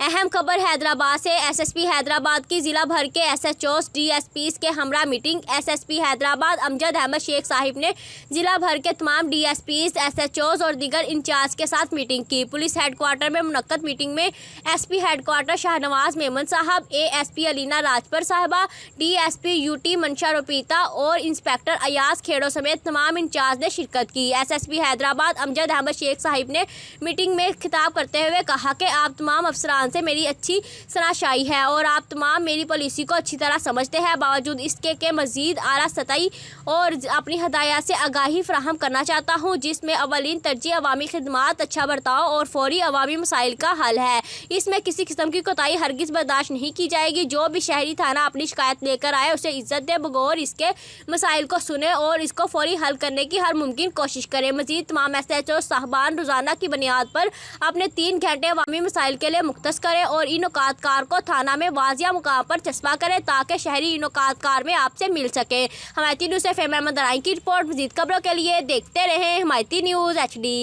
अहम खबर हैदराबाद से। एसएसपी हैदराबाद की जिला भर के एसएचओस डीएसपीस के हमरा मीटिंग। एसएसपी हैदराबाद अमजद अहमद शेख साहिब ने जिला भर के तमाम डीएसपीस, एसएचओस और दीगर इंचार्ज के साथ मीटिंग की। पुलिस हेडक्वार्टर में मुनक्कद मीटिंग में एसपी हेडक्वार्टर शाहनवाज मेमन साहब, एएसपी अलीना राजपर साहिबा, डीएसपी यूटी मंशा रोपीता और इंस्पेक्टर अयाज खेड़ो समेत तमाम इंचार्ज ने शिरकत की। एसएसपी हैदराबाद अमजद अहमद शेख साहिब ने मीटिंग में खिताब करते हुए कहा कि आप तमाम अफसरान से मेरी अच्छी शनाख्त है और आप तमाम मेरी पॉलिसी को अच्छी तरह समझते हैं। बावजूद इसके कि मज़ीद आला सतही और अपनी हदायत से आगाही फराहम करना चाहता हूँ, जिसमें अवलीन तरजीह अवामी खिदमात, अच्छा बर्ताव और फौरी अवामी मसाइल का हल है। इसमें किसी किस्म की कोताही हरगिज़ बर्दाश्त नहीं की जाएगी। जो भी शहरी थाना अपनी शिकायत लेकर आए उसे इज्जत दे, बगौर इसके मसाइल को सुने और इसको फौरी हल करने की हर मुमकिन कोशिश करें। मज़ीद तमाम एसएचओ साहबान रोज़ाना की बुनियाद पर अपने 3 घंटे अवामी मसाइल के लिए मुख्तस करें और इन औकातकार को थाना में वाजिया मुकाम पर चस्पा करें ताकि शहरी इन औकातकार में आपसे मिल सके। हमायती न्यूज़ से फेम अहमद दराई की रिपोर्ट। मज़ीद खबरों के लिए देखते रहें हमायती न्यूज़ HD।